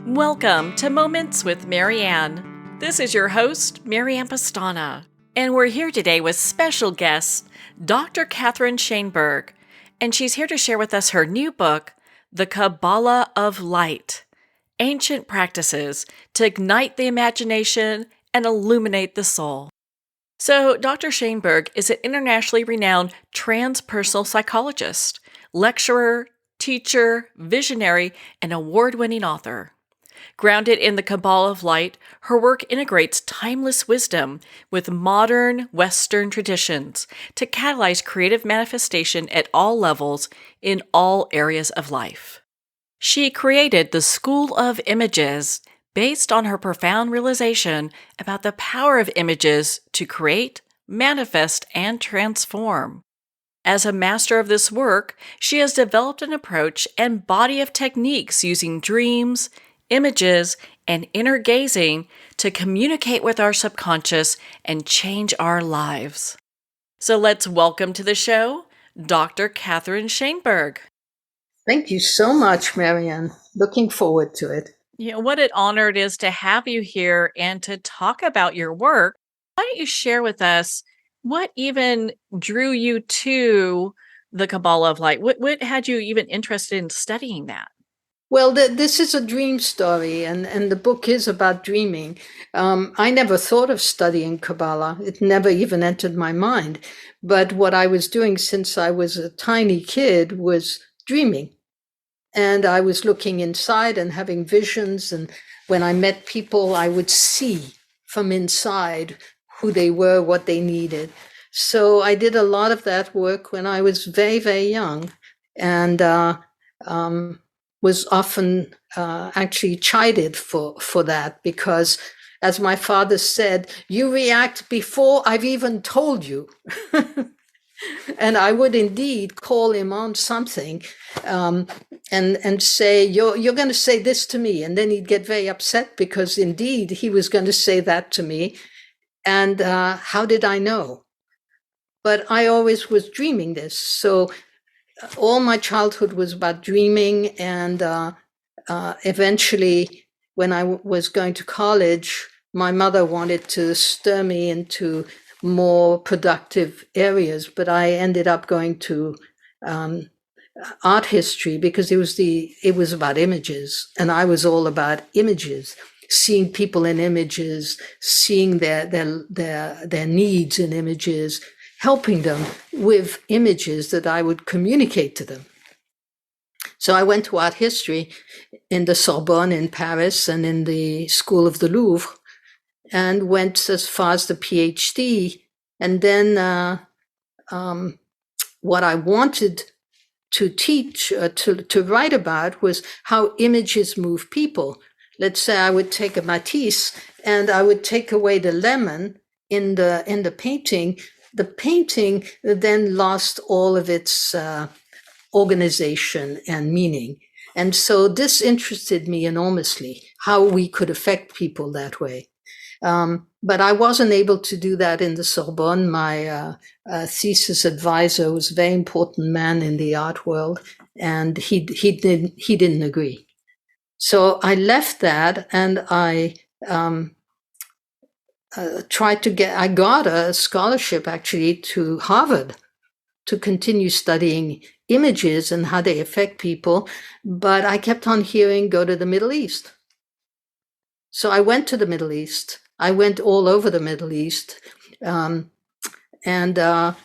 Welcome to Moments with Marianne. This is your host, Marianne Pastana, and we're here today with special guest, Dr. Catherine Shainberg, and she's here to share with us her new book, The Kabbalah of Light, Ancient Practices to Ignite the Imagination and Illuminate the Soul. So, Dr. Shainberg is an internationally renowned transpersonal psychologist, lecturer, teacher, visionary, and award-winning author. Grounded in the Kabbalah of Light, her work integrates timeless wisdom with modern Western traditions to catalyze creative manifestation at all levels in all areas of life. She created the School of Images based on her profound realization about the power of images to create, manifest, and transform. As a master of this work, she has developed an approach and body of techniques using dreams, images, and inner gazing to communicate with our subconscious and change our lives. So let's welcome to the show, Dr. Catherine Shainberg. Thank you so much, Marianne. Looking forward to it. What an honor it is to have you here and to talk about your work. Why don't you share with us what even drew you to the Kabbalah of Light? What had you even interested in studying that? Well, this is a dream story, and the book is about dreaming. I never thought of studying Kabbalah. It never even entered my mind. But what I was doing since I was a tiny kid was dreaming. And I was looking inside and having visions. And when I met people, I would see from inside who they were, what they needed. So I did a lot of that work when I was very, very young, and was often actually chided for that, because, as my father said, you react before I've even told you. And I would indeed call him on something and say, you're going to say this to me. And then he'd get very upset because indeed he was going to say that to me. And how did I know? But I always was dreaming this. So all my childhood was about dreaming. And eventually, when I was going to college, my mother wanted to stir me into more productive areas, but I ended up going to art history because it was about images, and I was all about images, seeing people in images, seeing their needs in images, helping them with images that I would communicate to them. So I went to art history in the Sorbonne in Paris and in the School of the Louvre, and went as far as the PhD. And then what I wanted to teach, to write about, was how images move people. Let's say I would take a Matisse and I would take away the lemon in the painting. The painting then lost all of its organization and meaning. And so this interested me enormously, how we could affect people that way. But I wasn't able to do that in the Sorbonne. My thesis advisor was a very important man in the art world, and he didn't agree. So I left that, and I I got a scholarship actually to Harvard to continue studying images and how they affect people. But I kept on hearing, go to the Middle East. So I went to the Middle East. I went all over the Middle East. And after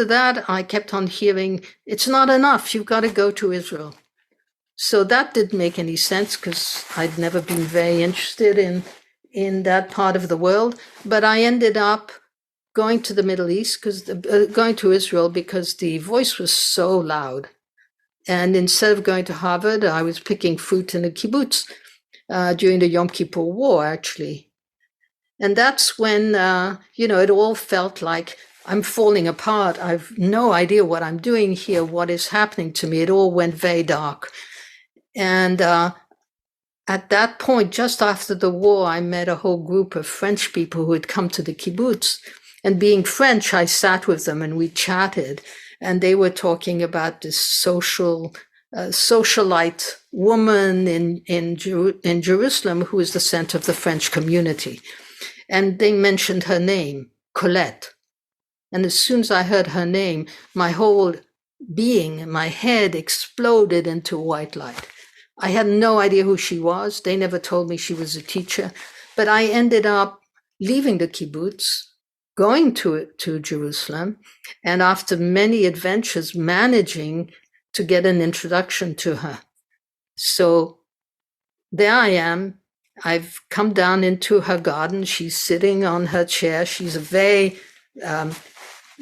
that, I kept on hearing, it's not enough, you've got to go to Israel. So that didn't make any sense because I'd never been very interested in that part of the world. But I ended up going to the Middle East, going to Israel, because the voice was so loud. And instead of going to Harvard, I was picking fruit in a kibbutz during the Yom Kippur War, actually. And that's when, it all felt like I'm falling apart. I've no idea what I'm doing here, what is happening to me. It all went very dark. And at that point, just after the war, I met a whole group of French people who had come to the kibbutz. And being French, I sat with them and we chatted. And they were talking about this social socialite woman in Jerusalem who is the center of the French community. And they mentioned her name, Colette. And as soon as I heard her name, my whole being, my head exploded into white light. I had no idea who she was. They never told me she was a teacher. But I ended up leaving the kibbutz, going to Jerusalem, and after many adventures, managing to get an introduction to her. So there I am. I've come down into her garden. She's sitting on her chair. She's a very,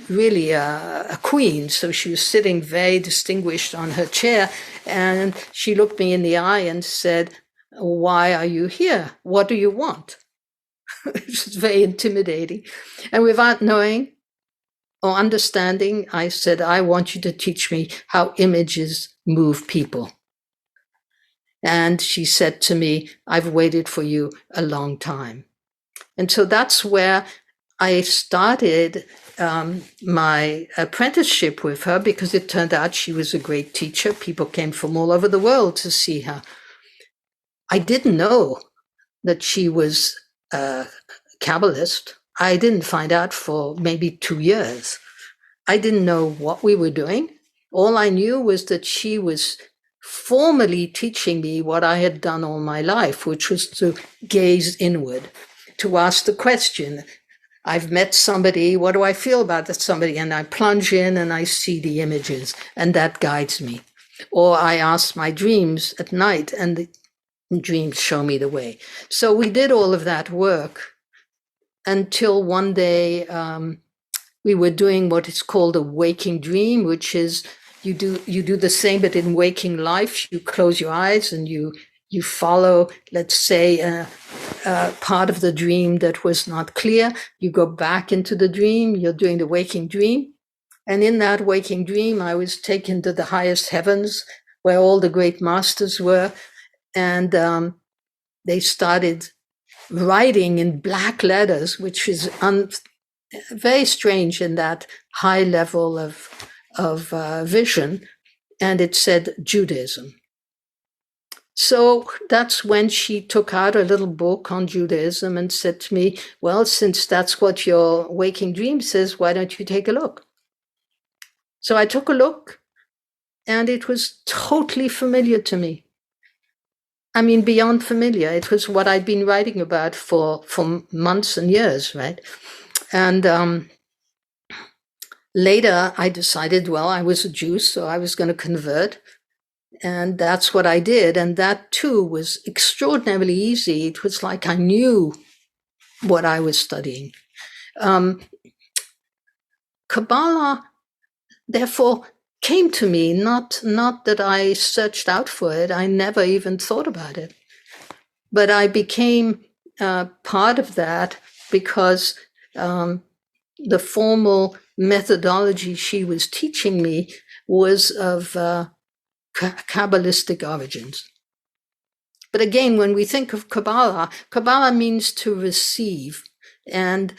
really a queen. So she was sitting very distinguished on her chair. And she looked me in the eye and said, "Why are you here? What do you want?" It was very intimidating. And without knowing or understanding, I said, "I want you to teach me how images move people." And she said to me, "I've waited for you a long time." And so that's where I started my apprenticeship with her, because it turned out she was a great teacher. People came from all over the world to see her. I didn't know that she was a Kabbalist. I didn't find out for maybe 2 years. I didn't know what we were doing. All I knew was that she was formally teaching me what I had done all my life, which was to gaze inward, to ask the question, I've met somebody, what do I feel about that somebody? And I plunge in and I see the images, and that guides me. Or I ask my dreams at night, and the dreams show me the way. So we did all of that work until one day we were doing what is called a waking dream, which is you do the same, but in waking life. You close your eyes and you follow, let's say, part of the dream that was not clear. You go back into the dream. You're doing the waking dream. And in that waking dream, I was taken to the highest heavens where all the great masters were. And they started writing in black letters, which is very strange in that high level of vision. And it said Judaism. So that's when she took out a little book on Judaism and said to me, "Well, since that's what your waking dream says, why don't you take a look?" So I took a look, and it was totally familiar to me. I mean, beyond familiar. It was what I'd been writing about for months and years, right? And later I decided, well, I was a Jew, so I was going to convert. And that's what I did. And that too was extraordinarily easy. It was like I knew what I was studying. Kabbalah, therefore, came to me, not that I searched out for it. I never even thought about it. But I became part of that because the formal methodology she was teaching me was of Kabbalistic origins. But again, when we think of Kabbalah, Kabbalah means to receive. And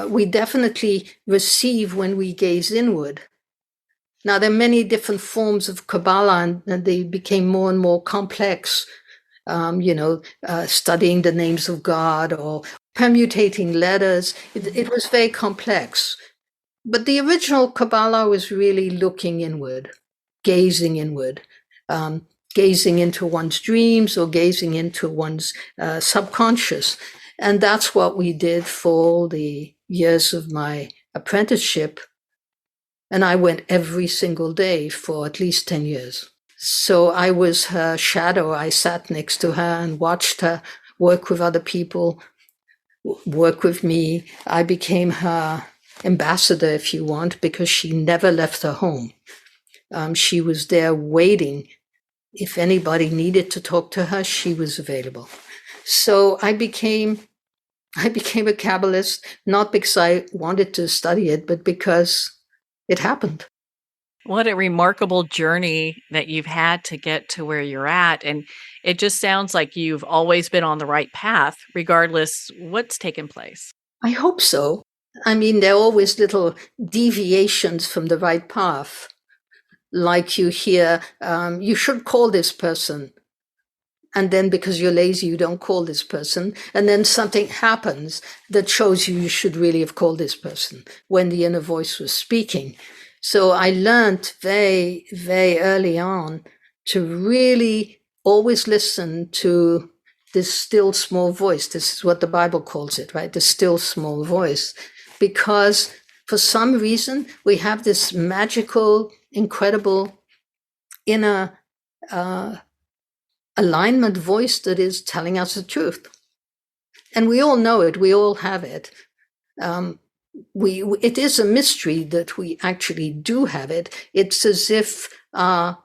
we definitely receive when we gaze inward. Now, there are many different forms of Kabbalah, and they became more and more complex, studying the names of God or permutating letters. It was very complex. But the original Kabbalah was really looking inward, gazing inward, gazing into one's dreams or gazing into one's subconscious. And that's what we did for the years of my apprenticeship. And I went every single day for at least 10 years. So I was her shadow. I sat next to her and watched her work with other people, work with me. I became her ambassador, if you want, because she never left her home. She was there waiting. If anybody needed to talk to her, she was available. So I became a Kabbalist, not because I wanted to study it, but because it happened. What a remarkable journey that you've had to get to where you're at. And it just sounds like you've always been on the right path, regardless what's taken place. I hope so. I mean, there are always little deviations from the right path. like you hear, you should call this person. And then because you're lazy, you don't call this person. And then something happens that shows you should really have called this person when the inner voice was speaking. So I learned very, very early on to really always listen to this still small voice. This is what the Bible calls it, right? The still small voice. Because for some reason, we have this magical, incredible inner alignment voice that is telling us the truth. And we all know it. We all have it. It is a mystery that we actually do have it. It's as if our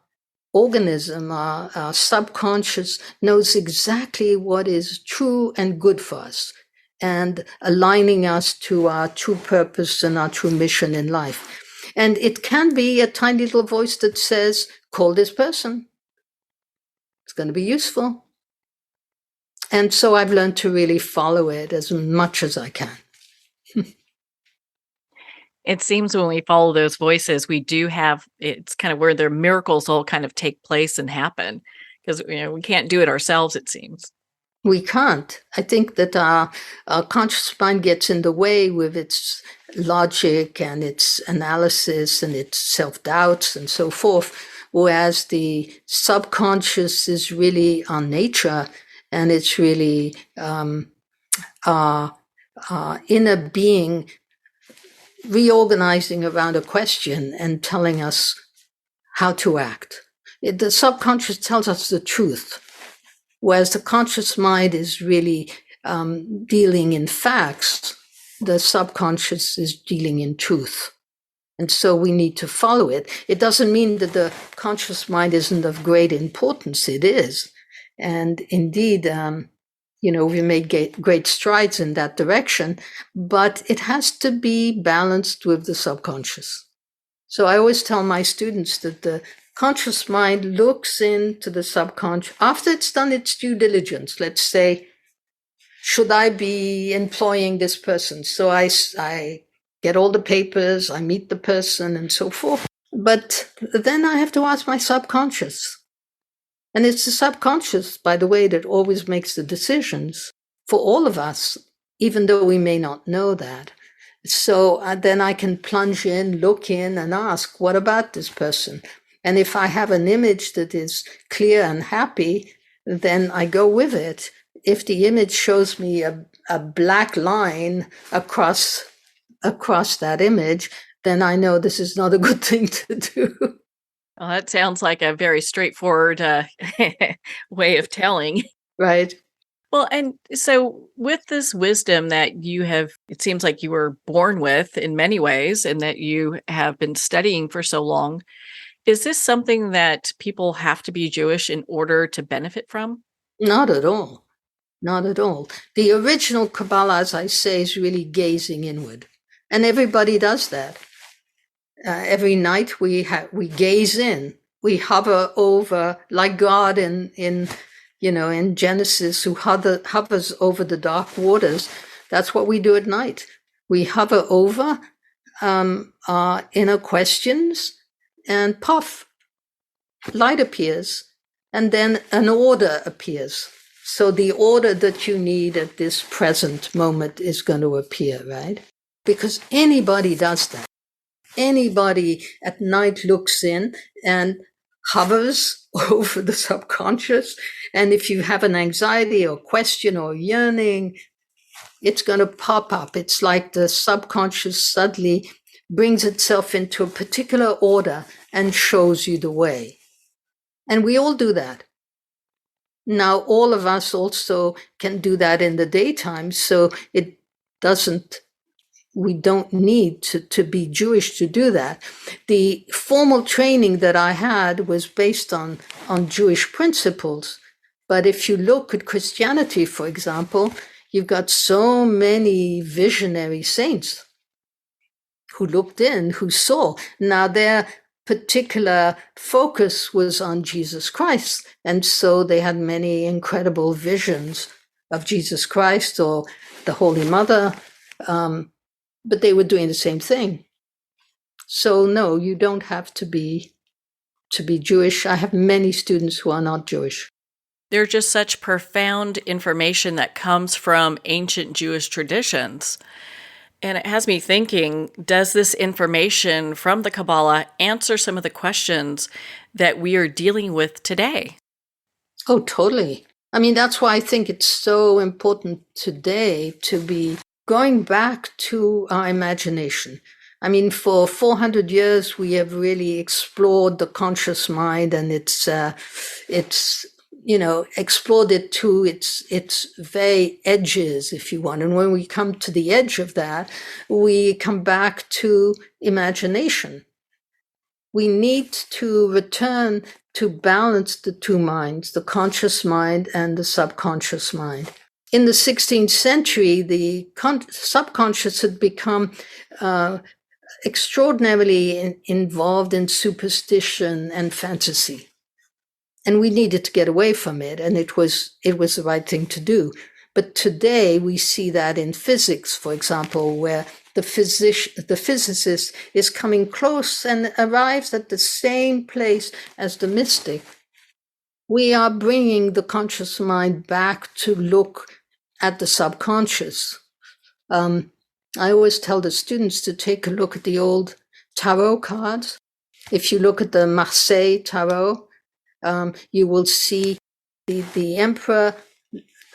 organism, our subconscious knows exactly what is true and good for us and aligning us to our true purpose and our true mission in life. And it can be a tiny little voice that says, call this person. It's going to be useful. And so I've learned to really follow it as much as I can. It seems when we follow those voices, we do have, it's kind of where their miracles all kind of take place and happen, because we can't do it ourselves, it seems. We can't. I think that our conscious mind gets in the way with its logic and its analysis and its self-doubts and so forth, whereas the subconscious is really our nature, and it's really our inner being reorganizing around a question and telling us how to act. The subconscious tells us the truth, whereas the conscious mind is really dealing in facts. The subconscious is dealing in truth. And so we need to follow it. It doesn't mean that the conscious mind isn't of great importance. It is. And indeed, we made great strides in that direction, but it has to be balanced with the subconscious. So I always tell my students that the conscious mind looks into the subconscious after it's done its due diligence. Let's say, should I be employing this person? So I get all the papers, I meet the person and so forth. But then I have to ask my subconscious. And it's the subconscious, by the way, that always makes the decisions for all of us, even though we may not know that. So then I can plunge in, look in, and ask, what about this person? And if I have an image that is clear and happy, then I go with it. If the image shows me a black line across that image, then I know this is not a good thing to do. Well, that sounds like a very straightforward way of telling. Right. Well, and so with this wisdom that you have, it seems like you were born with in many ways, and that you have been studying for so long, is this something that people have to be Jewish in order to benefit from? Not at all. Not at all. The original Kabbalah, as I say, is really gazing inward. And everybody does that. Every night we gaze in. We hover over, like God in Genesis, who hovers over the dark waters. That's what we do at night. We hover over our inner questions, and puff, light appears, and then an order appears. So the order that you need at this present moment is going to appear, right? Because anybody does that. Anybody at night looks in and hovers over the subconscious. And if you have an anxiety or question or yearning, it's going to pop up. It's like the subconscious suddenly brings itself into a particular order and shows you the way. And we all do that. Now, all of us also can do that in the daytime, so we don't need to be Jewish to do that. The formal training that I had was based on Jewish principles. But if you look at Christianity, for example, you've got so many visionary saints who looked in, who saw. Now, their particular focus was on Jesus Christ. And so they had many incredible visions of Jesus Christ or the Holy Mother, but they were doing the same thing. So no, you don't have to be to be Jewish. I have many students who are not Jewish. There's just such profound information that comes from ancient Jewish traditions. And it has me thinking, does this information from the Kabbalah answer some of the questions that we are dealing with today? Oh, totally. I mean, that's why I think it's so important today to be going back to our imagination. I mean, for 400 years, we have really explored the conscious mind, and it's explored it to its very edges, if you want. And when we come to the edge of that, we come back to imagination. We need to return to balance the two minds, the conscious mind and the subconscious mind. In the 16th century, the subconscious had become extraordinarily involved in superstition and fantasy. And we needed to get away from it, and it was the right thing to do. But today we see that in physics, for example, where the physicist is coming close and arrives at the same place as the mystic. We are bringing the conscious mind back to look at the subconscious. I always tell the students to take a look at the old tarot cards. If you look at the Marseille tarot, you will see the emperor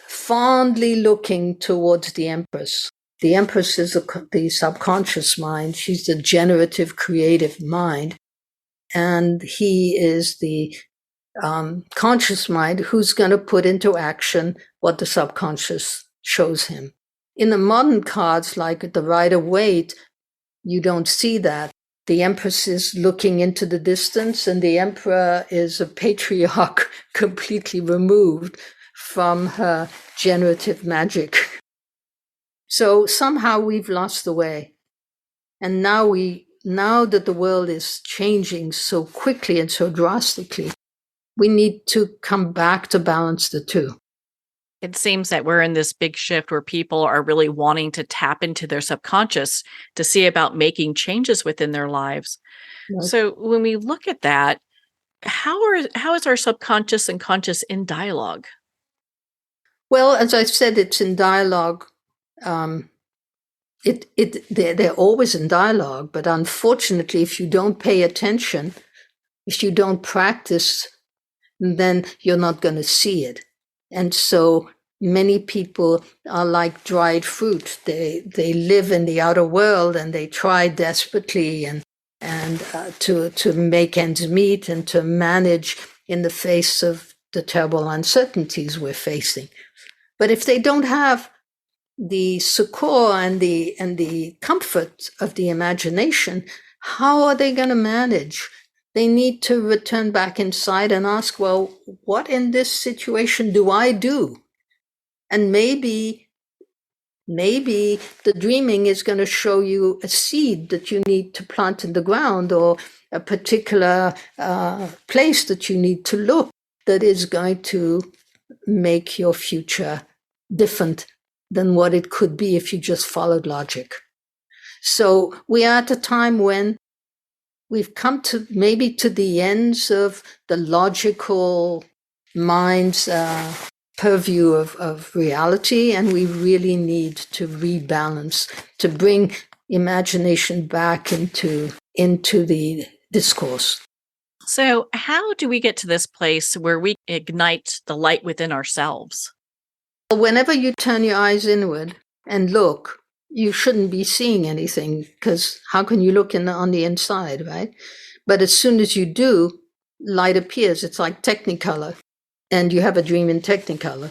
fondly looking towards the empress. The empress is the subconscious mind. She's the generative, creative mind. And he is the conscious mind who's going to put into action what the subconscious shows him. In the modern cards, like the Rider-Waite, you don't see that. The empress is looking into the distance, and the emperor is a patriarch completely removed from her generative magic. So somehow we've lost the way. And now that the world is changing so quickly and so drastically, we need to come back to balance the two. It seems that we're in this big shift where people are really wanting to tap into their subconscious to see about making changes within their lives. Right. So when we look at that, how is our subconscious and conscious in dialogue? Well, as I said, it's in dialogue. They're always in dialogue, but unfortunately, if you don't pay attention, if you don't practice, then you're not going to see it. And so many people are like dried fruit. They live in the outer world, and they try desperately and to make ends meet and to manage in the face of the terrible uncertainties we're facing. But if they don't have the succor and the comfort of the imagination, how are they going to manage? They need to return back inside and ask, well, what in this situation do I do? And maybe the dreaming is going to show you a seed that you need to plant in the ground, or a particular place that you need to look, that is going to make your future different than what it could be if you just followed logic. So we are at a time when we've come to maybe to the ends of the logical mind's purview of reality, and we really need to rebalance, to bring imagination back into the discourse. So how do we get to this place where we ignite the light within ourselves? Whenever you turn your eyes inward and look, you shouldn't be seeing anything, because how can you look on the inside, right? But as soon as you do, light appears. It's like Technicolor, and you have a dream in Technicolor.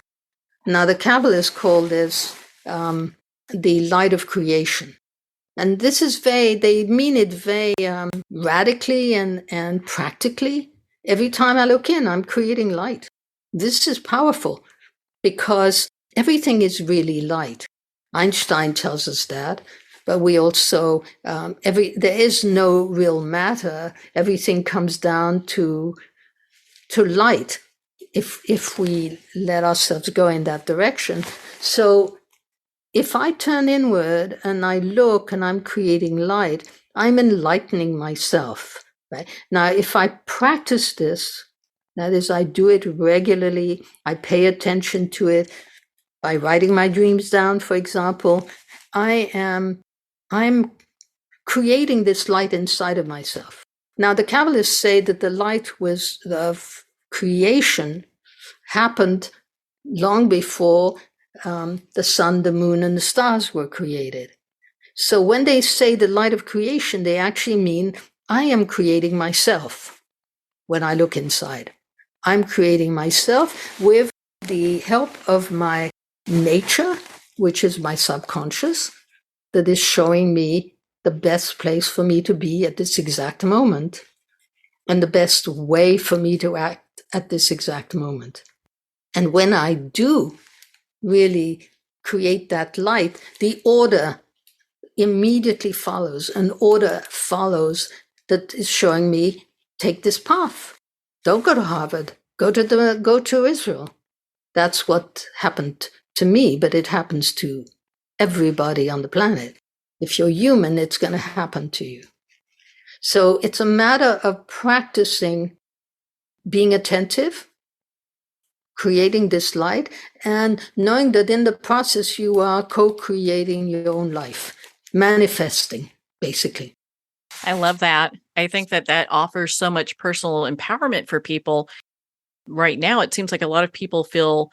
Now, the Kabbalists call this the light of creation. And this is they mean it very radically and practically. Every time I look in, I'm creating light. This is powerful, because everything is really light. Einstein tells us that, but we also, there is no real matter. Everything comes down to light, if we let ourselves go in that direction. So if I turn inward and I look and I'm creating light, I'm enlightening myself. right? Now, if I practice this, that is, I do it regularly, I pay attention to it by writing my dreams down, for example, I'm creating this light inside of myself. Now, the Kabbalists say that the light was of creation happened long before the sun, the moon, and the stars were created. So when they say the light of creation, they actually mean I am creating myself when I look inside. I'm creating myself with the help of my nature, which is my subconscious, that is showing me the best place for me to be at this exact moment and the best way for me to act at this exact moment. And when I do really create that light, the order immediately follows. An order follows that is showing me, take this path. Don't go to Harvard. Go to Israel. That's what happened to me, but it happens to everybody on the planet. If you're human, it's going to happen to you. So it's a matter of practicing being attentive, creating this light, and knowing that in the process you are co-creating your own life, manifesting, basically. I love that. I think that offers so much personal empowerment for people. Right now, it seems like a lot of people feel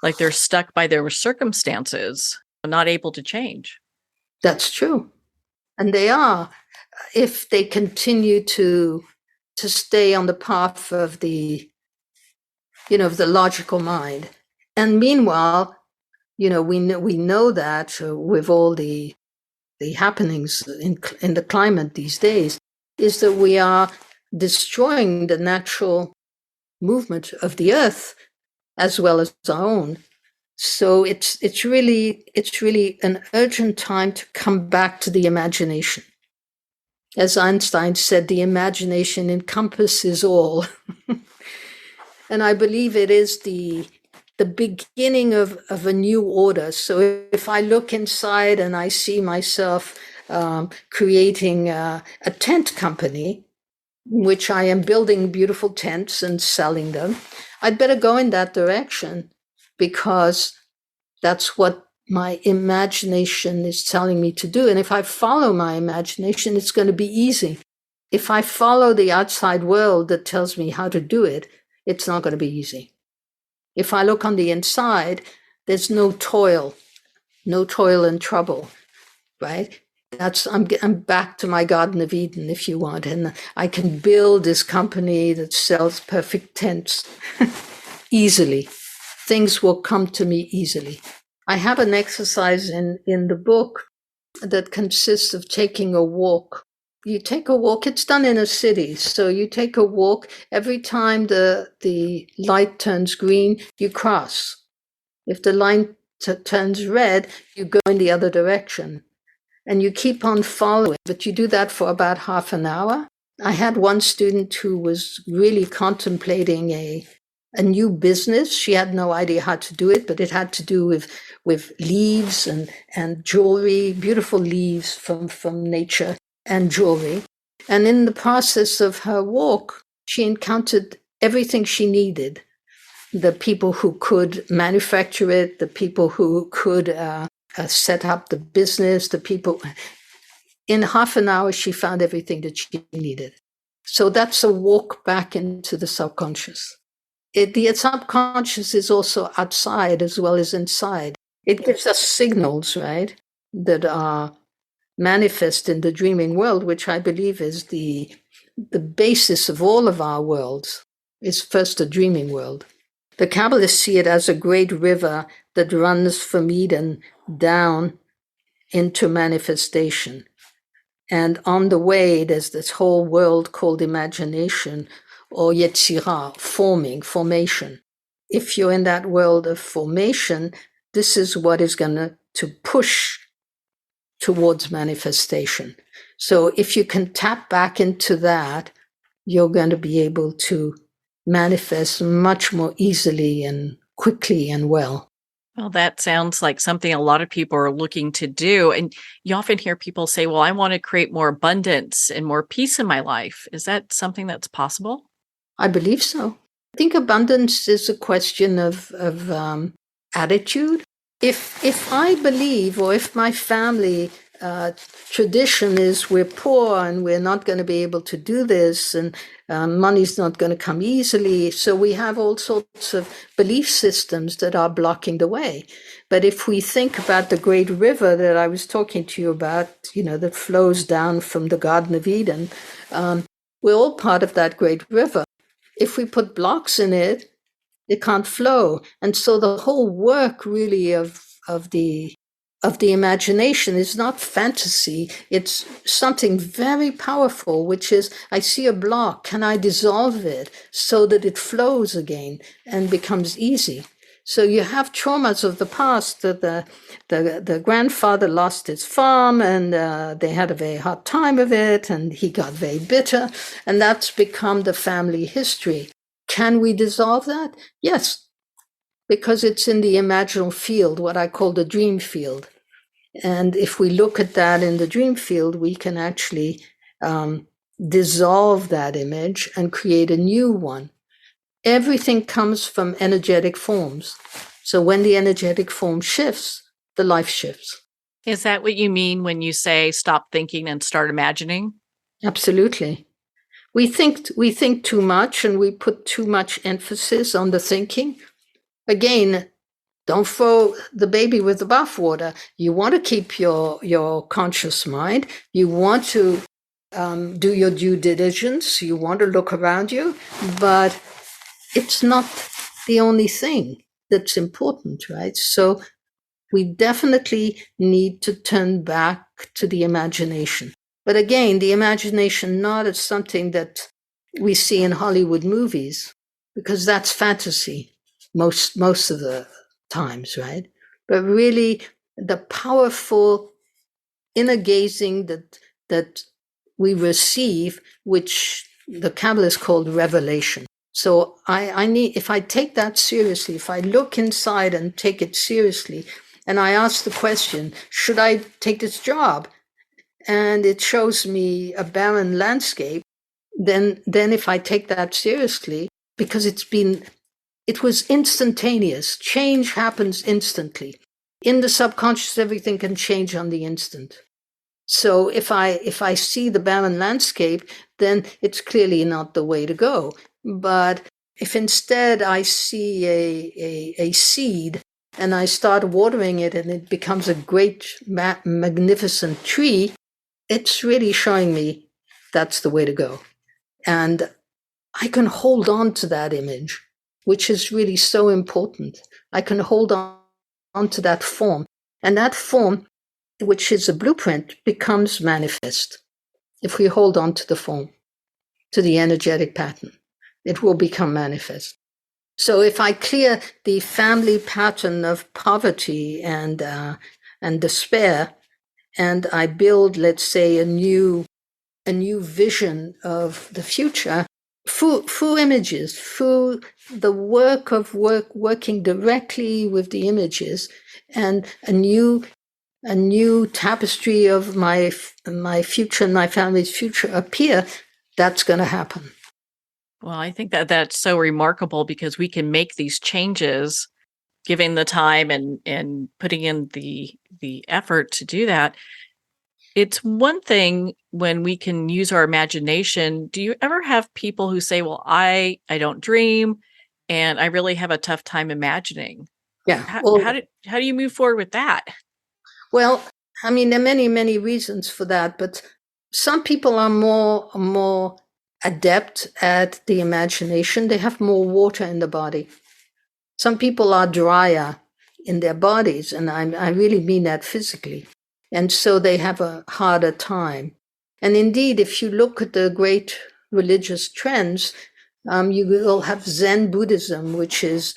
like they're stuck by their circumstances, not able to change. That's true. And they are, if they continue to stay on the path of the, of the logical mind. And meanwhile, we know that with all the happenings in the climate these days, is that we are destroying the natural movement of the earth as well as our own. So it's really an urgent time to come back to the imagination. As Einstein said, the imagination encompasses all. And I believe it is the beginning of a new order. So if I look inside and I see myself creating a tent company, which I am building beautiful tents and selling them, I'd better go in that direction, because that's what my imagination is telling me to do. And if I follow my imagination, it's going to be easy. If I follow the outside world that tells me how to do it, it's not going to be easy. If I look on the inside, there's no toil and trouble, right? I'm back to my Garden of Eden, if you want, and I can build this company that sells perfect tents easily. Things will come to me easily. I have an exercise in the book that consists of taking a walk. You take a walk, it's done in a city. So you take a walk, every time the light turns green, you cross. If the light turns red, you go in the other direction. And you keep on following, but you do that for about half an hour. I had one student who was really contemplating a new business. She had no idea how to do it, but it had to do with leaves and jewelry, beautiful leaves from nature and jewelry. And in the process of her walk, she encountered everything she needed. The people who could manufacture it, the people who could set up the business, the people. In half an hour, she found everything that she needed. So that's a walk back into the subconscious. The subconscious is also outside as well as inside. It gives us signals, right, that are manifest in the dreaming world, which I believe is the basis of all of our worlds, is first a dreaming world. The Kabbalists see it as a great river that runs from Eden down into manifestation. And on the way, there's this whole world called imagination, or yetzirah, formation. If you're in that world of formation, this is what is going to push towards manifestation. So if you can tap back into that, you're going to be able to manifest much more easily and quickly and well. Well, that sounds like something a lot of people are looking to do. And you often hear people say, well, I want to create more abundance and more peace in my life. Is that something that's possible? I believe so. I think abundance is a question of attitude. If I believe, or if my family tradition is we're poor and we're not going to be able to do this, and money's not going to come easily, so we have all sorts of belief systems that are blocking the way. But if we think about the great river that I was talking to you about, that flows down from the Garden of Eden, we're all part of that great river. If we put blocks in it, it can't flow. And so the whole work really of the imagination is not fantasy. It's something very powerful, which is, I see a block, can I dissolve it so that it flows again and becomes easy? So you have traumas of the past, that the grandfather lost his farm and they had a very hard time of it and he got very bitter, and that's become the family history. Can we dissolve that? Yes, because it's in the imaginal field, what I call the dream field. And if we look at that in the dream field, we can actually dissolve that image and create a new one. Everything comes from energetic forms. So when the energetic form shifts, the life shifts. Is that what you mean when you say stop thinking and start imagining? Absolutely. We think too much and we put too much emphasis on the thinking. Again, don't throw the baby with the bathwater. You want to keep your conscious mind. You want to do your due diligence. You want to look around you, but it's not the only thing that's important, right? So we definitely need to turn back to the imagination. But again, the imagination not as something that we see in Hollywood movies, because that's fantasy most of the times, right? But really the powerful inner gazing that we receive, which the Kabbalists called revelation. So I need, if I take that seriously, if I look inside and take it seriously, and I ask the question, should I take this job? And it shows me a barren landscape, then if I take that seriously, because it was instantaneous. Change happens instantly. In the subconscious, everything can change on the instant. So if I see the barren landscape, then it's clearly not the way to go. But if instead I see a seed and I start watering it and it becomes a great, magnificent tree, it's really showing me that's the way to go. And I can hold on to that image, which is really so important. I can hold on to that form. And that form, which is a blueprint, becomes manifest. If we hold on to the form, to the energetic pattern, it will become manifest. So if I clear the family pattern of poverty and despair, and I build, let's say, a new vision of the future through images, through the working directly with the images, and a new tapestry of my future and my family's future appear, that's going to happen. Well, I think that that's so remarkable because we can make these changes, giving the time and putting in the effort to do that. It's one thing when we can use our imagination. Do you ever have people who say, "Well, I don't dream, and I really have a tough time imagining"? Yeah. How Well, how do you move forward with that? well, I mean, there are many reasons for that, but some people are more adept at the imagination. They have more water in the body. Some people are drier in their bodies, and I really mean that physically. And so they have a harder time. And indeed, if you look at the great religious trends, you will have Zen Buddhism, which is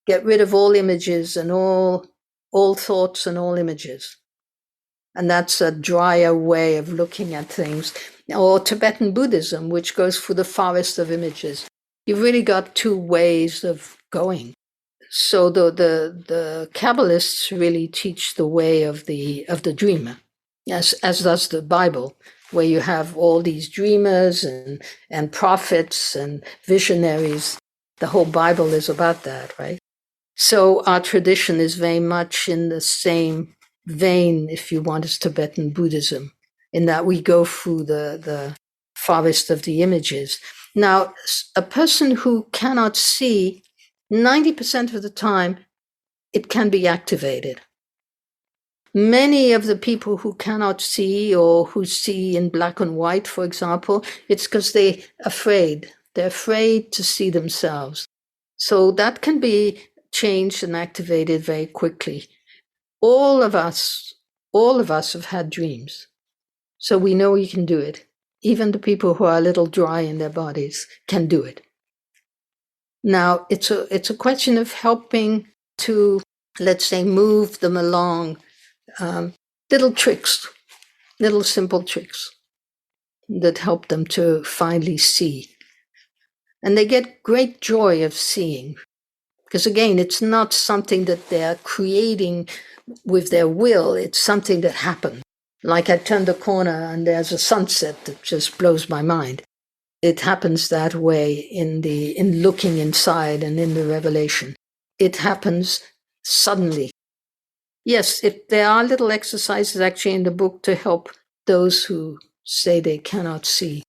get rid of all images and all thoughts and all images. And that's a drier way of looking at things. Or Tibetan Buddhism, which goes through the forest of images. You've really got two ways of going. So the Kabbalists really teach the way of the dreamer, as does the Bible, where you have all these dreamers and prophets and visionaries. The whole Bible is about that, right? So our tradition is very much in the same vein, if you want, as Tibetan Buddhism, in that we go through the forest of the images. Now, a person who cannot see, 90% of the time, it can be activated. Many of the people who cannot see, or who see in black and white, for example, it's because they're afraid. They're afraid to see themselves. So that can be changed and activated very quickly. All of us have had dreams. So we know we can do it. Even the people who are a little dry in their bodies can do it. Now, it's a question of helping to, let's say, move them along. Little tricks, little simple tricks that help them to finally see. And they get great joy of seeing. Because again, it's not something that they're creating with their will, it's something that happened. Like I turn the corner and there's a sunset that just blows my mind. It happens that way in looking inside and in the revelation. It happens suddenly. Yes, there are little exercises actually in the book to help those who say they cannot see.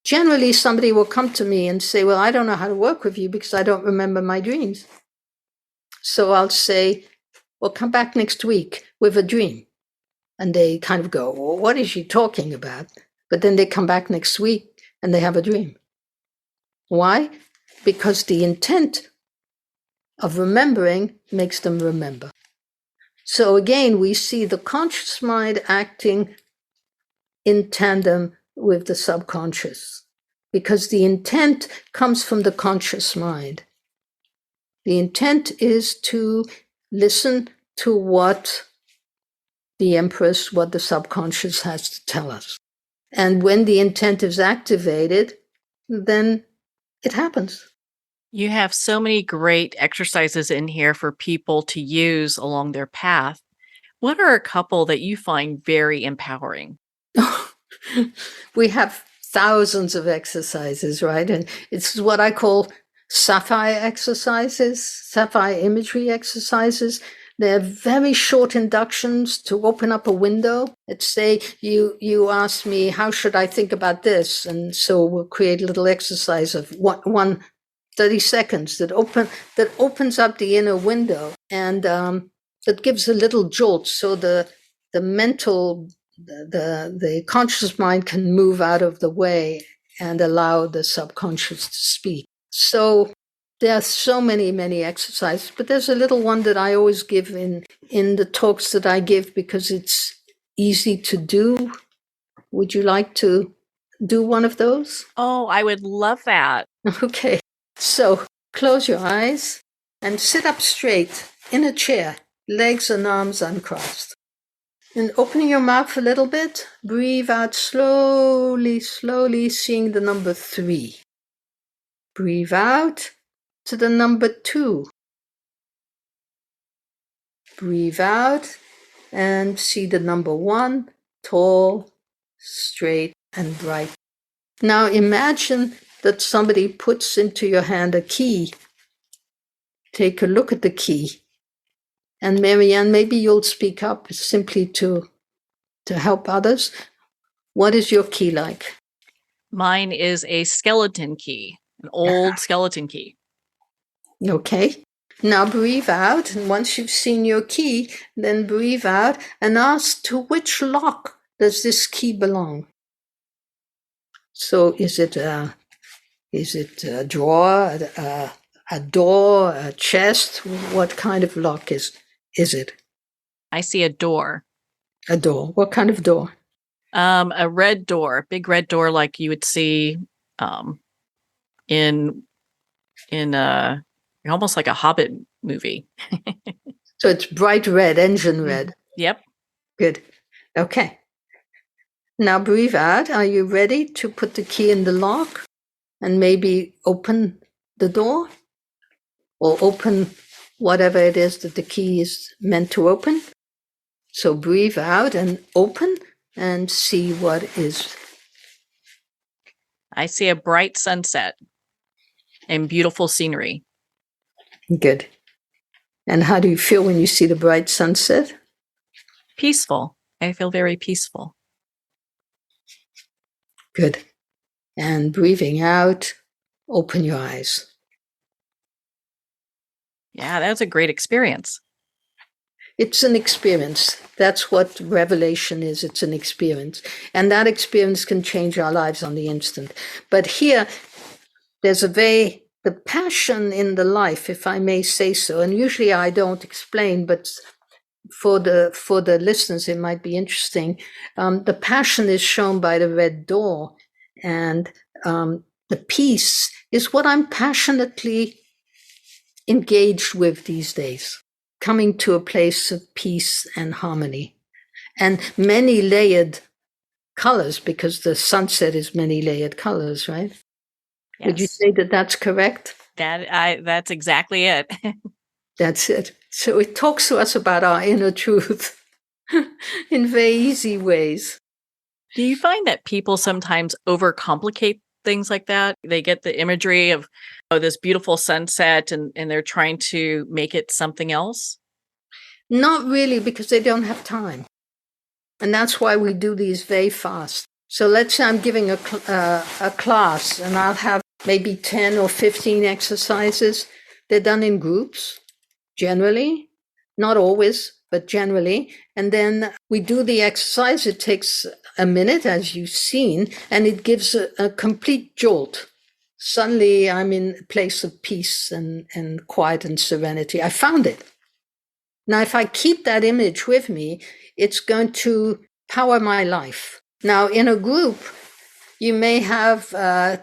Generally, somebody will come to me and say, well, I don't know how to work with you because I don't remember my dreams. So I'll say, well, come back next week with a dream. And they kind of go, well, what is she talking about? But then they come back next week and they have a dream. Why? Because the intent of remembering makes them remember. So again, we see the conscious mind acting in tandem with the subconscious, because the intent comes from the conscious mind. The intent is to listen to what the Empress, what the subconscious has to tell us. And when the intent is activated, then it happens. You have so many great exercises in here for people to use along their path. What are a couple that you find very empowering? We have thousands of exercises, right? And it's what I call sapphire exercises, sapphire imagery exercises. They're very short inductions to open up a window. Let's say you ask me, how should I think about this? And so we'll create a little exercise of 30 seconds that opens up the inner window, and that gives a little jolt, so the mental, the conscious mind can move out of the way and allow the subconscious to speak. So there are so many exercises, but there's a little one that I always give in the talks that I give because it's easy to do. Would you like to do one of those? Oh, I would love that. Okay. So close your eyes and sit up straight in a chair, legs and arms uncrossed. And opening your mouth a little bit, breathe out slowly, seeing the number 3. Breathe out to the number 2. Breathe out and see the number 1, tall, straight, and bright. Now imagine that somebody puts into your hand a key. Take a look at the key. And Marianne, maybe you'll speak up simply to help others. What is your key like? Mine is a skeleton key, an old skeleton key. Okay. Now breathe out, and once you've seen your key, then breathe out and ask, to which lock does this key belong? So is it a drawer, a door, a chest? What kind of lock is it? I see a door. A door. What kind of door? A red door, big red door, like you would see in almost like a Hobbit movie. So it's bright red, engine red. Yep. Good. Okay. Now breathe out. Are you ready to put the key in the lock and maybe open the door or open whatever it is that the key is meant to open. So breathe out and open and see what is. I see a bright sunset and beautiful scenery. Good. And how do you feel when you see the bright sunset? Peaceful. I feel very peaceful. Good. And breathing out, open your eyes. Yeah, that's a great experience. It's an experience. That's what revelation is. It's an experience. And that experience can change our lives on the instant. But here, there's the passion in the life, if I may say so, and usually I don't explain, but for the listeners, it might be interesting. The passion is shown by the red door, and the peace is what I'm passionately engaged with these days, coming to a place of peace and harmony, and many layered colors, because the sunset is many layered colors, right? Yes. Would you say that that's correct? That's exactly it. That's it. So it talks to us about our inner truth in very easy ways. Do you find that people sometimes overcomplicate things like that? They get the imagery of this beautiful sunset and they're trying to make it something else? Not really, because they don't have time. And that's why we do these very fast. So let's say I'm giving a class and I'll have maybe 10 or 15 exercises. They're done in groups, generally, not always, but generally. And then we do the exercise. It takes a minute, as you've seen, and it gives a complete jolt. Suddenly I'm in a place of peace and quiet and serenity. I found it. Now, if I keep that image with me, it's going to power my life. Now, in a group, you may have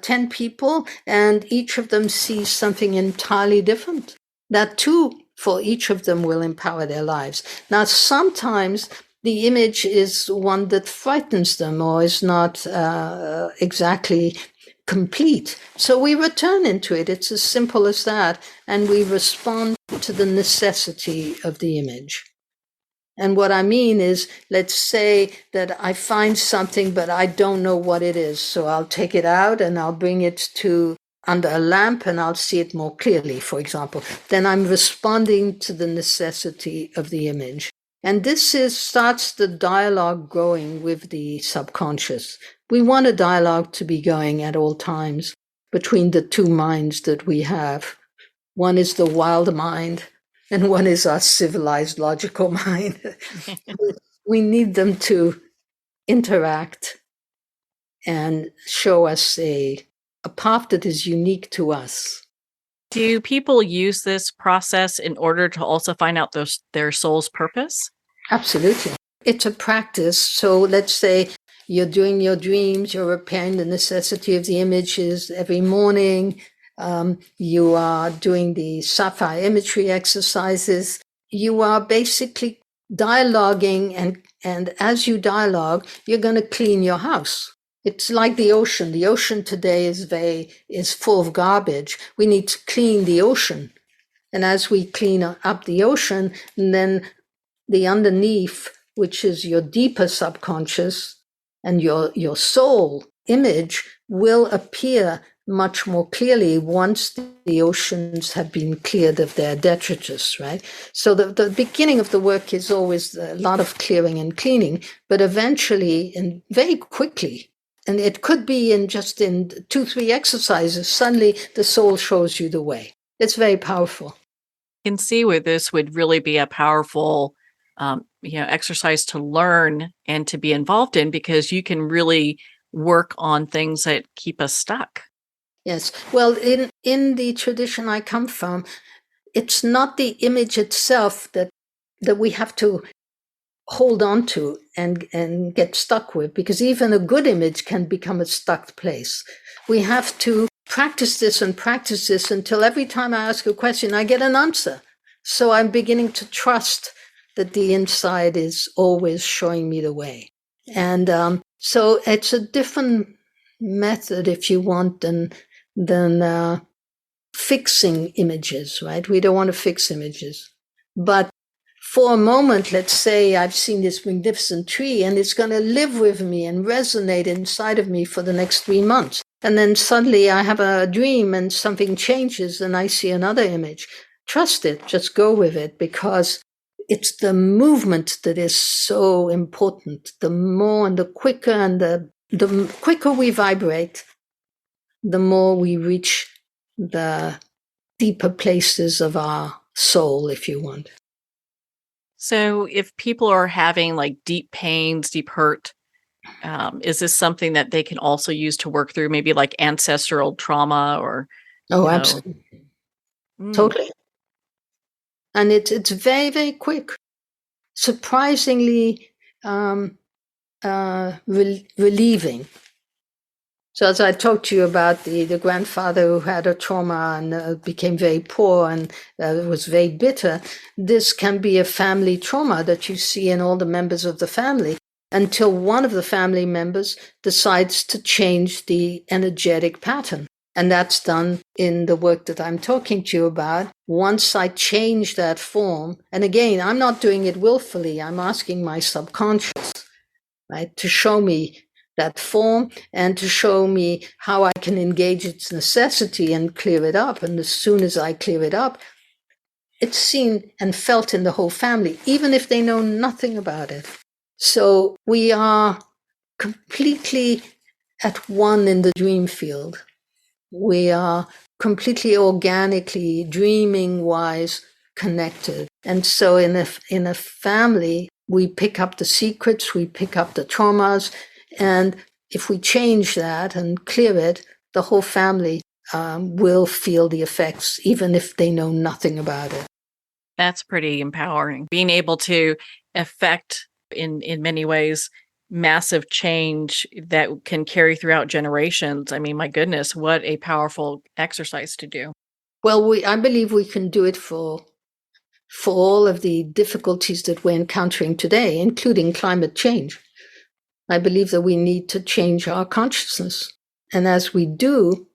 10 people and each of them sees something entirely different. That too, for each of them, will empower their lives. Now, sometimes the image is one that frightens them or is not exactly complete. So we return into it. It's as simple as that. And we respond to the necessity of the image. And what I mean is, let's say that I find something, but I don't know what it is. So I'll take it out and I'll bring it to under a lamp and I'll see it more clearly, for example. Then I'm responding to the necessity of the image. And this starts the dialogue going with the subconscious. We want a dialogue to be going at all times between the two minds that we have. One is the wild mind, and one is our civilized, logical mind. We need them to interact and show us a path that is unique to us. Do people use this process in order to also find out their soul's purpose? Absolutely. It's a practice. So let's say you're doing your dreams, you're repairing the necessity of the images every morning. You are doing the sapphire imagery exercises. You are basically dialoguing, and as you dialogue, you're going to clean your house. It's like the ocean. The ocean today is full of garbage. We need to clean the ocean. And as we clean up the ocean, and then the underneath, which is your deeper subconscious and your soul image, will appear much more clearly once the oceans have been cleared of their detritus, right? So the beginning of the work is always a lot of clearing and cleaning, but eventually and very quickly, and it could be in 2-3 exercises, suddenly the soul shows you the way. It's very powerful. You can see where this would really be a powerful exercise to learn and to be involved in, because you can really work on things that keep us stuck. Yes. Well, in the tradition I come from, it's not the image itself that we have to hold on to and get stuck with, because even a good image can become a stuck place. We have to practice this until every time I ask a question, I get an answer. So I'm beginning to trust that the inside is always showing me the way. And so it's a different method, if you want, than fixing images, right? We don't want to fix images. But for a moment, let's say I've seen this magnificent tree and it's going to live with me and resonate inside of me for the next 3 months. And then suddenly I have a dream and something changes and I see another image. Trust it, just go with it, because it's the movement that is so important. The more and the quicker and the quicker we vibrate, the more we reach the deeper places of our soul, if you want. So if people are having like deep pains, deep hurt, is this something that they can also use to work through maybe like ancestral trauma or, Oh, you know? absolutely. Mm. Totally. And it's very, very quick. Surprisingly relieving. So as I talked to you about the grandfather who had a trauma and became very poor and was very bitter, this can be a family trauma that you see in all the members of the family until one of the family members decides to change the energetic pattern. And that's done in the work that I'm talking to you about. Once I change that form, and again, I'm not doing it willfully, I'm asking my subconscious, right, to show me that form and to show me how I can engage its necessity and clear it up. And as soon as I clear it up, it's seen and felt in the whole family, even if they know nothing about it. So we are completely at one in the dream field. We are completely organically, dreaming wise connected. And so in a family, we pick up the secrets, we pick up the traumas, and if we change that and clear it, the whole family will feel the effects, even if they know nothing about it. That's pretty empowering. Being able to affect in many ways massive change that can carry throughout generations. I mean, my goodness, what a powerful exercise to do. Well, I believe we can do it for all of the difficulties that we're encountering today, including climate change. I believe that we need to change our consciousness. And as we do,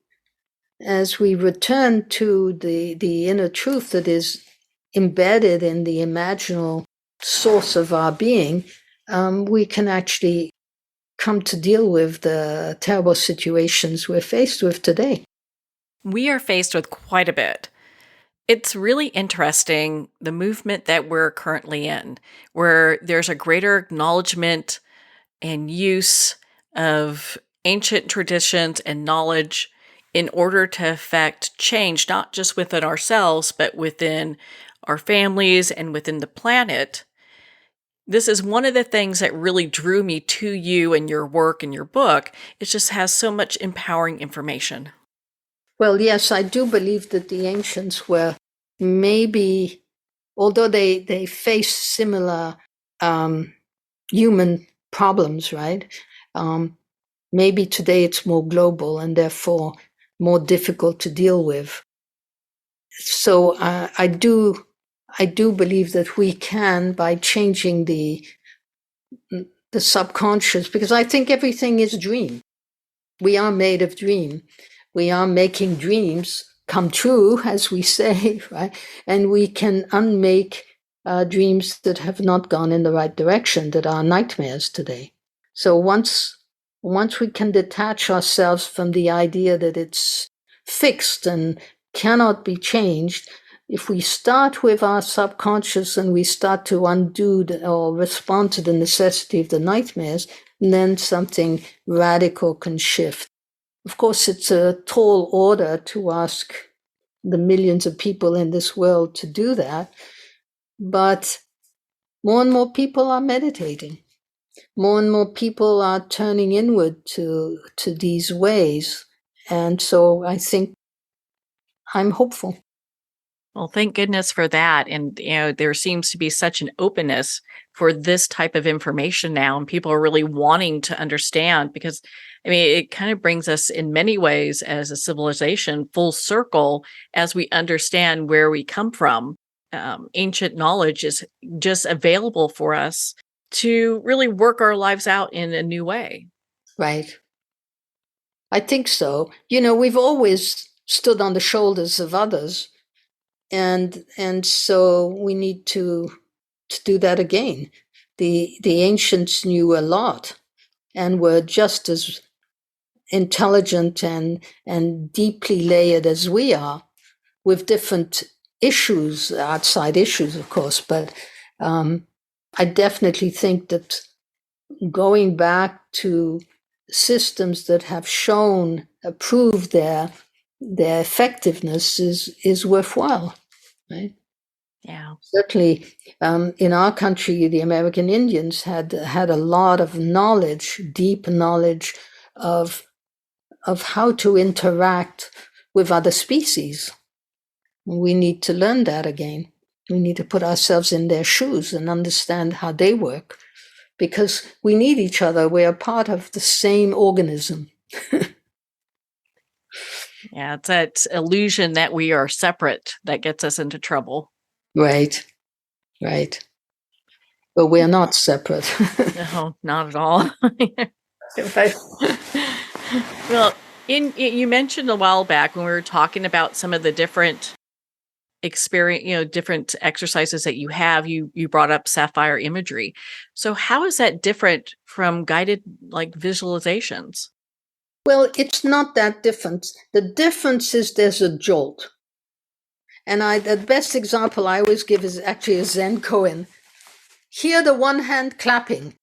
as we return to the inner truth that is embedded in the imaginal source of our being, we can actually come to deal with the terrible situations we're faced with today. We are faced with quite a bit. It's really interesting, the movement that we're currently in, where there's a greater acknowledgement and use of ancient traditions and knowledge in order to affect change, not just within ourselves, but within our families and within the planet. This is one of the things that really drew me to you and your work and your book. It just has so much empowering information. Well, yes, I do believe that the ancients were maybe, although they face similar human problems, right? Maybe today it's more global and therefore more difficult to deal with. So I do believe that we can, by changing the subconscious, because I think everything is dream. We are made of dream. We are making dreams come true, as we say, right? And we can unmake dreams that have not gone in the right direction, that are nightmares today. So once we can detach ourselves from the idea that it's fixed and cannot be changed, if we start with our subconscious and we start to undo or respond to the necessity of the nightmares, then something radical can shift. Of course, it's a tall order to ask the millions of people in this world to do that, but more and more people are meditating. More and more people are turning inward to these ways. And so I think I'm hopeful. Well, thank goodness for that. And, there seems to be such an openness for this type of information now, and people are really wanting to understand because, I mean, it kind of brings us in many ways as a civilization full circle as we understand where we come from. Ancient knowledge is just available for us to really work our lives out in a new way. Right. I think so. We've always stood on the shoulders of others. And so we need to do that again. The ancients knew a lot and were just as intelligent and deeply layered as we are, with different issues, outside issues, of course. But I definitely think that going back to systems that have proved their effectiveness is worthwhile, right? Yeah. Certainly, in our country, the American Indians had a lot of knowledge, deep knowledge of how to interact with other species. We need to learn that again. We need to put ourselves in their shoes and understand how they work, because we need each other. We are part of the same organism. Yeah, it's that illusion that we are separate that gets us into trouble. Right. But we are not separate. No, not at all. Well, you mentioned a while back when we were talking about some of the different different exercises that you have, you brought up sapphire imagery. So how is that different from guided visualizations? Well, it's not that different. The difference is there's a jolt. And the best example I always give is actually a Zen koan. Hear the one hand clapping.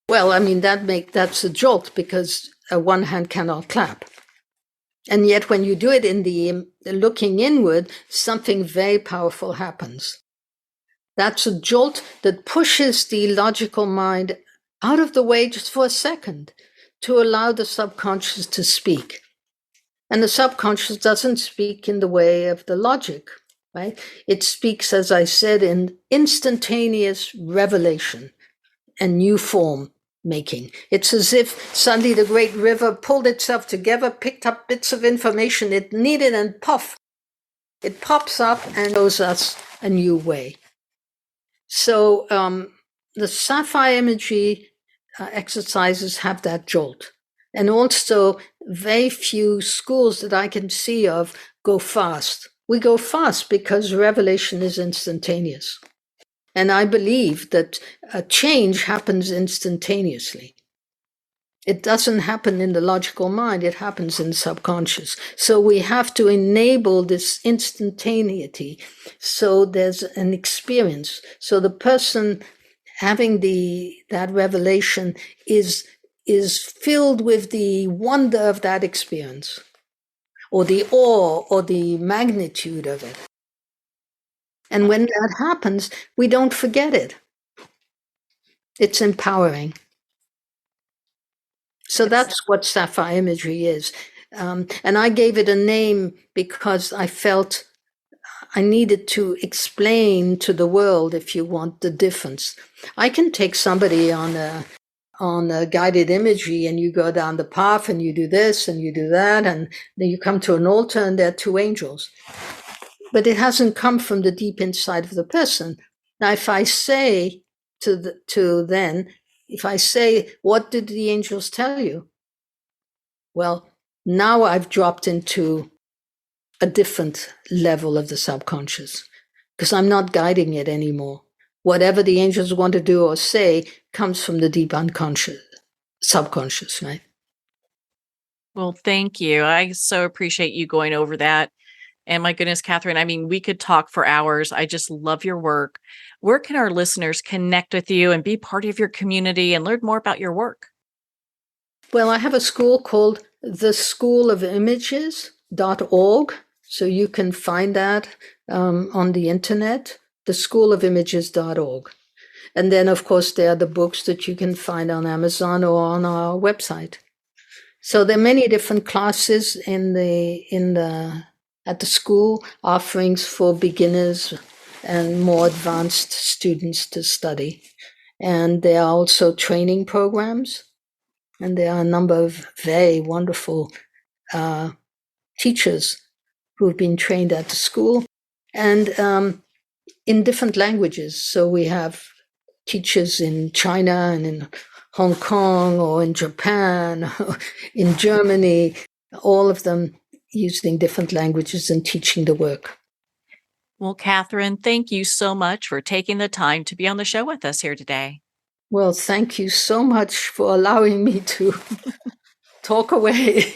Well, I mean, that's a jolt, because one hand cannot clap. And yet when you do it in the looking inward, something very powerful happens. That's a jolt that pushes the logical mind out of the way just for a second to allow the subconscious to speak. And the subconscious doesn't speak in the way of the logic, right? It speaks, as I said, in instantaneous revelation and new form making. It's as if suddenly the great river pulled itself together, picked up bits of information it needed, and puff, it pops up and shows us a new way. So the sapphire imagery exercises have that jolt. And also, very few schools that I can see of go fast. We go fast because revelation is instantaneous. And I believe that a change happens instantaneously. It doesn't happen in the logical mind, it happens in the subconscious. So we have to enable this instantaneity. So there's an experience. So the person having that revelation is filled with the wonder of that experience, or the awe, or the magnitude of it. And when that happens, we don't forget it. It's empowering. So that's what sapphire imagery is. And I gave it a name because I felt I needed to explain to the world, if you want, the difference. I can take somebody on a guided imagery, and you go down the path and you do this and you do that, and then you come to an altar and there are two angels. But it hasn't come from the deep inside of the person. Now, if I say if I say, what did the angels tell you? Well, now I've dropped into a different level of the subconscious, because I'm not guiding it anymore. Whatever the angels want to do or say comes from the deep unconscious, subconscious, right? Well, thank you. I so appreciate you going over that. And my goodness, Catherine, I mean, we could talk for hours. I just love your work. Where can our listeners connect with you and be part of your community and learn more about your work? Well, I have a school called the School of Images.org. So you can find that on the internet, the School of Images.org. And then, of course, there are the books that you can find on Amazon or on our website. So there are many different classes at the school, offerings for beginners and more advanced students to study. And there are also training programs. And there are a number of very wonderful teachers who have been trained at the school, and in different languages. So we have teachers in China and in Hong Kong, or in Japan, or in Germany, all of them using different languages and teaching the work. Well, Catherine, thank you so much for taking the time to be on the show with us here today. Well, thank you so much for allowing me to talk away.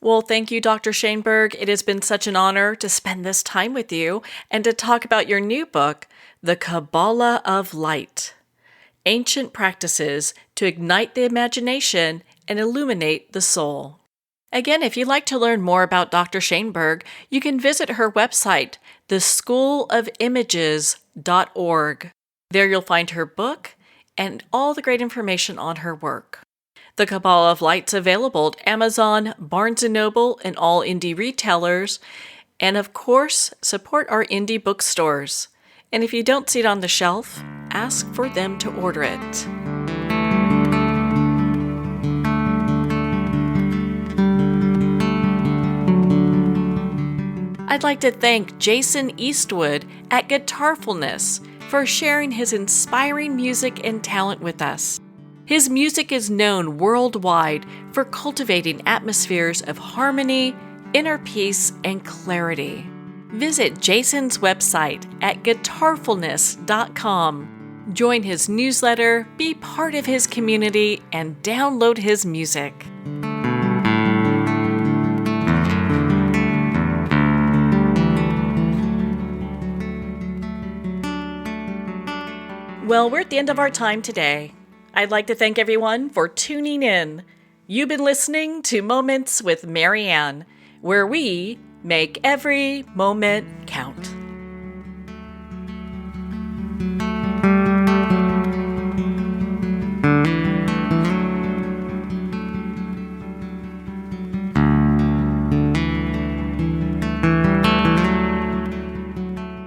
Well, thank you, Dr. Shainberg. It has been such an honor to spend this time with you and to talk about your new book, The Kabbalah of Light: Ancient Practices to Ignite the Imagination and Illuminate the Soul. Again, if you'd like to learn more about Dr. Shainberg, you can visit her website, theschoolofimages.org. There you'll find her book and all the great information on her work. The Kabbalah of Light's available at Amazon, Barnes & Noble, and all indie retailers. And of course, support our indie bookstores. And if you don't see it on the shelf, ask for them to order it. I'd like to thank Jason Eastwood at Guitarfulness for sharing his inspiring music and talent with us. His music is known worldwide for cultivating atmospheres of harmony, inner peace, and clarity. Visit Jason's website at guitarfulness.com. Join his newsletter, be part of his community, and download his music. Well, we're at the end of our time today. I'd like to thank everyone for tuning in. You've been listening to Moments with Marianne, where we make every moment count.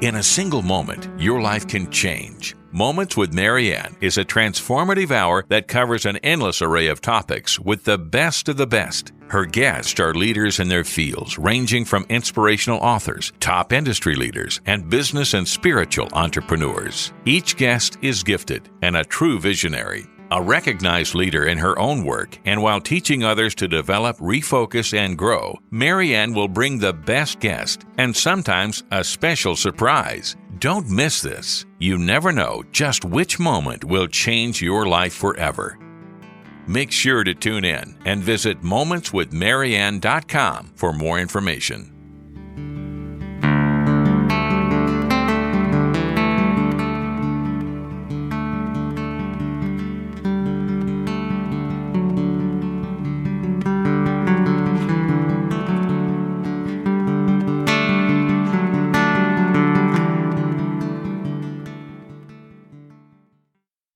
In a single moment, your life can change. Moments with Marianne is a transformative hour that covers an endless array of topics with the best of the best. Her guests are leaders in their fields, ranging from inspirational authors, top industry leaders, and business and spiritual entrepreneurs. Each guest is gifted and a true visionary, a recognized leader in her own work, and while teaching others to develop, refocus, and grow, Marianne will bring the best guest and sometimes a special surprise. Don't miss this. You never know just which moment will change your life forever. Make sure to tune in and visit momentswithmarianne.com for more information.